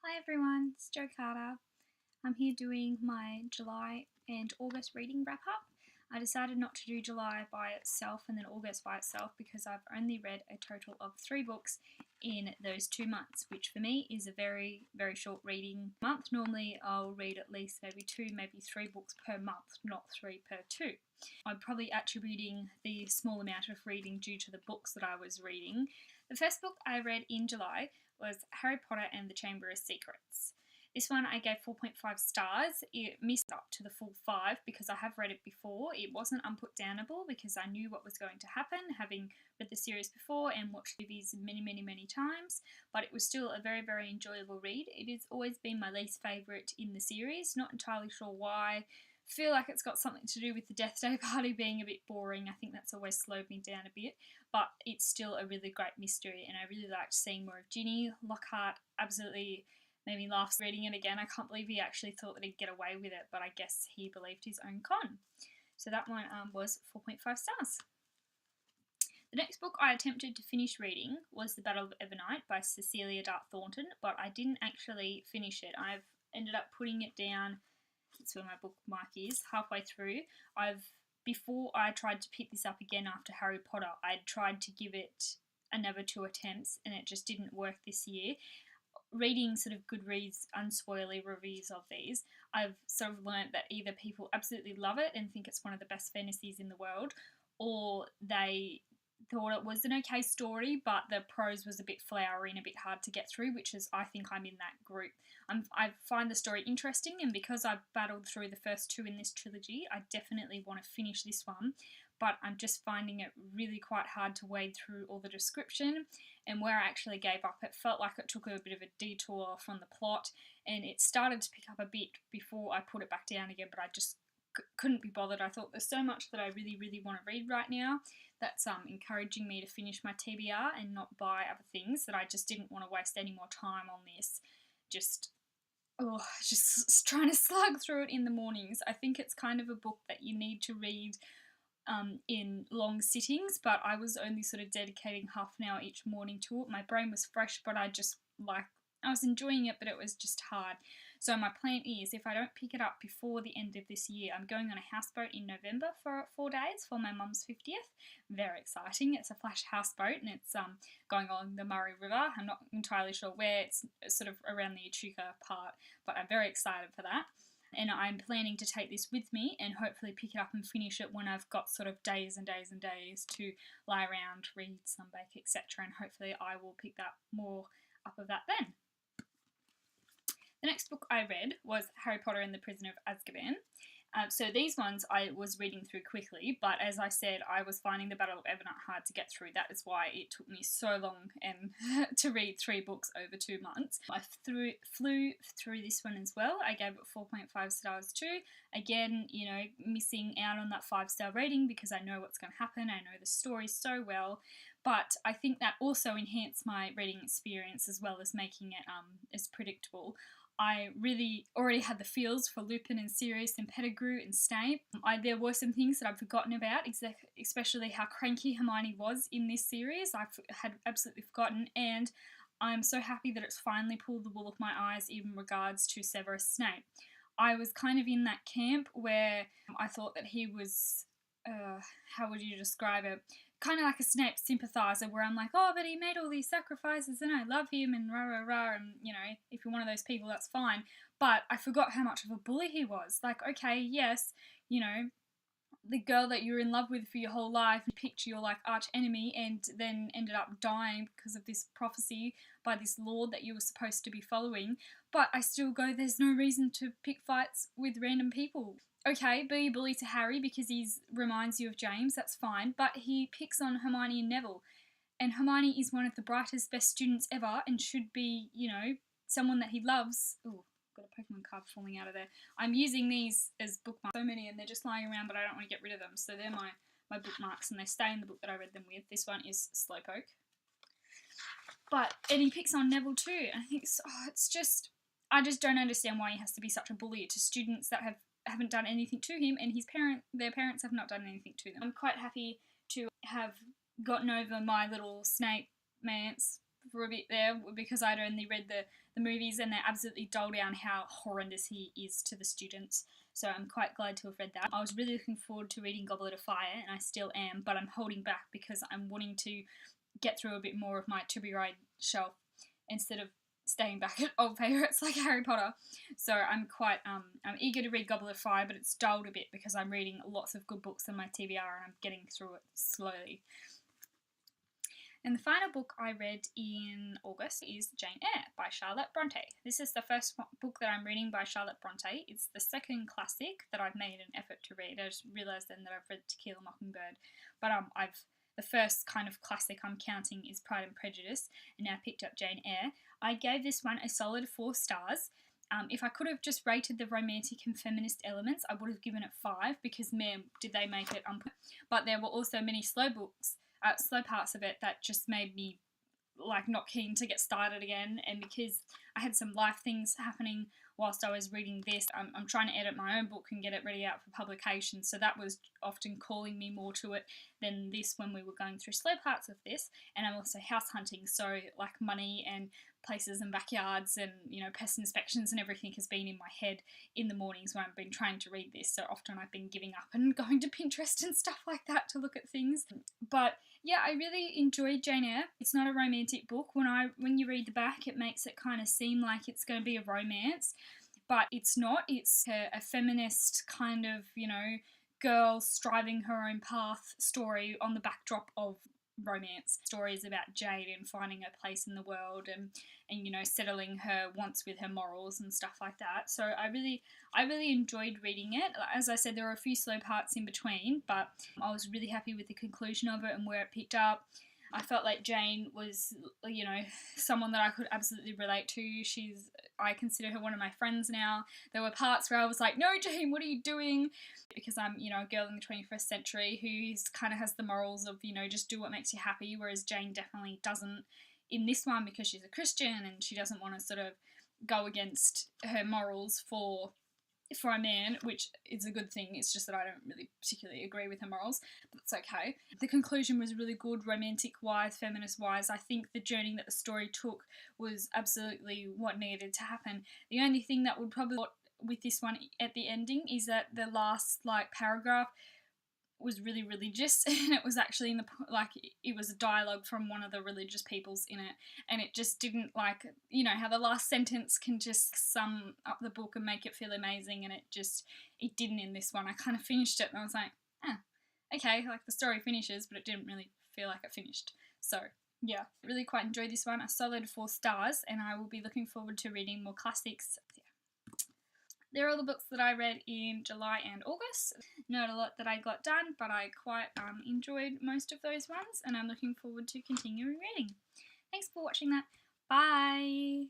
Hi everyone, it's Jo Carter. I'm here doing my July and August reading wrap up. I decided not to do July by itself and then August by itself because I've only read a total of 3 books in those 2 months, which for me is a very, very short reading month. Normally I'll read at least maybe 2, maybe 3 books per month, not 3 per 2. I'm probably attributing the small amount of reading due to the books that I was reading. The first book I read in July was Harry Potter and the Chamber of Secrets. This one I gave 4.5 stars. It missed up to the full 5 because I have read it before. It wasn't unputdownable because I knew what was going to happen, having read the series before and watched the movies many times, but it was still a very, very enjoyable read. It has always been my least favourite in the series, not entirely sure why. Feel like it's got something to do with the Death Day party being a bit boring. I think that's always slowed me down a bit, but it's still a really great mystery and I really liked seeing more of Ginny. Lockhart absolutely made me laugh reading it again. I can't believe he actually thought that he'd get away with it, but I guess he believed his own con. So that one was 4.5 stars. The next book I attempted to finish reading was The Battle of Evernight by Cecilia Dart Thornton, but I didn't actually finish it. I've ended up putting it down. That's where my bookmark is, halfway through. Before I tried to pick this up again after Harry Potter, I'd tried to give it another 2 attempts and it just didn't work this year. Reading sort of Goodreads unspoilery reviews of these, I've sort of learnt that either people absolutely love it and think it's one of the best fantasies in the world, or they thought it was an okay story, but the prose was a bit flowery and a bit hard to get through, which is, I think I'm in that group. I find the story interesting, and because I've battled through the first 2 in this trilogy, I definitely want to finish this one, but I'm just finding it really quite hard to wade through all the description, and where I actually gave up, it felt like it took a bit of a detour from the plot, and it started to pick up a bit before I put it back down again, but I just couldn't be bothered. I thought there's so much that I really want to read right now that's encouraging me to finish my TBR and not buy other things, that I just didn't want to waste any more time on this. Just trying to slug through it in the mornings. I think it's kind of a book that you need to read in long sittings, but I was only sort of dedicating half an hour each morning to it. My brain was fresh, but I was enjoying it, but it was just hard. So my plan is, if I don't pick it up before the end of this year, I'm going on a houseboat in November for 4 days for my mum's 50th. Very exciting. It's a flash houseboat and it's going along the Murray River. I'm not entirely sure where. It's sort of around the Echuca part, but I'm very excited for that. And I'm planning to take this with me and hopefully pick it up and finish it when I've got sort of days and days and days to lie around, read, sunbake, etc. And hopefully I will pick that more up of that then. The next book I read was Harry Potter and the Prisoner of Azkaban. So these ones I was reading through quickly, but as I said, I was finding The Battle of Evernight hard to get through. That is why it took me so long to read 3 books over 2 months. I flew through this one as well. I gave it 4.5 stars too. Again, missing out on that 5-star rating because I know what's going to happen. I know the story so well. But I think that also enhanced my reading experience as well as making it as predictable. I really already had the feels for Lupin and Sirius and Pettigrew and Snape. There were some things that I'd forgotten about, especially how cranky Hermione was in this series. I had absolutely forgotten, and I'm so happy that it's finally pulled the wool off my eyes in regards to Severus Snape. I was kind of in that camp where I thought that he was, how would you describe it? Kind of like a Snape sympathiser, where I'm like, oh, but he made all these sacrifices and I love him and rah, and, if you're one of those people, that's fine. But I forgot how much of a bully he was. Like, okay, yes, the girl that you're in love with for your whole life, picked your, arch enemy and then ended up dying because of this prophecy by this lord that you were supposed to be following. But I still go, there's no reason to pick fights with random people. Okay, be a bully to Harry because he reminds you of James, that's fine, but he picks on Hermione and Neville. And Hermione is one of the brightest, best students ever and should be, someone that he loves. Ooh, got a Pokemon card falling out of there. I'm using these as bookmarks, so many, and they're just lying around, but I don't want to get rid of them. So they're my bookmarks, and they stay in the book that I read them with. This one is Slowpoke. And he picks on Neville too. And I think, I just don't understand why he has to be such a bully to students that haven't done anything to him, and their parents have not done anything to them. I'm quite happy to have gotten over my little Snape mance for a bit there because I'd only read the movies, and they absolutely dull down how horrendous he is to the students. So I'm quite glad to have read that. I was really looking forward to reading Goblet of Fire, and I still am, but I'm holding back because I'm wanting to get through a bit more of my to be read shelf instead of staying back at old favourites like Harry Potter. So I'm eager to read Goblet of Fire, but it's dulled a bit because I'm reading lots of good books on my TBR and I'm getting through it slowly. And the final book I read in August is Jane Eyre by Charlotte Bronte. This is the first book that I'm reading by Charlotte Bronte. It's the second classic that I've made an effort to read. I just realised then that I've read To Kill a Mockingbird, but the first kind of classic I'm counting is Pride and Prejudice, and now I picked up Jane Eyre. I gave this one a solid 4 stars. If I could have just rated the romantic and feminist elements, I would have given it 5 because, man, did they make it but there were also many slow parts of it that just made me not keen to get started again, and because I had some life things happening whilst I was reading this, I'm trying to edit my own book and get it ready out for publication, so that was often calling me more to it than this when we were going through slow parts of this. And I'm also house hunting, so money and places and backyards and pest inspections and everything has been in my head in the mornings when I've been trying to read this, so often I've been giving up and going to Pinterest and stuff like that to look at things. But yeah, I really enjoyed Jane Eyre. It's not a romantic book. When you read the back, it makes it kind of seem like it's going to be a romance, but it's not. It's a feminist kind of, girl striving her own path story on the backdrop of romance. Stories about Jade and finding her place in the world and settling her wants with her morals and stuff like that. So I really enjoyed reading it. As I said, there were a few slow parts in between, but I was really happy with the conclusion of it and where it picked up. I felt like Jane was, someone that I could absolutely relate to. I consider her one of my friends now. There were parts where I was like, no, Jane, what are you doing? Because I'm, a girl in the 21st century who kind of has the morals of, just do what makes you happy, whereas Jane definitely doesn't in this one because she's a Christian and she doesn't want to sort of go against her morals for a man, which is a good thing. It's just that I don't really particularly agree with her morals, but it's okay. The conclusion was really good, romantic-wise, feminist-wise. I think the journey that the story took was absolutely what needed to happen. The only thing that would probably with this one at the ending is that the last paragraph was really religious, and it was actually it was a dialogue from one of the religious peoples in it, and it just didn't how the last sentence can just sum up the book and make it feel amazing, and it didn't in this one. I kind of finished it and I was like, okay, the story finishes, but it didn't really feel like it finished. So yeah, really quite enjoyed this one. A solid 4 stars, and I will be looking forward to reading more classics. There are all the books that I read in July and August. Not a lot that I got done, but I quite enjoyed most of those ones, and I'm looking forward to continuing reading. Thanks for watching that. Bye!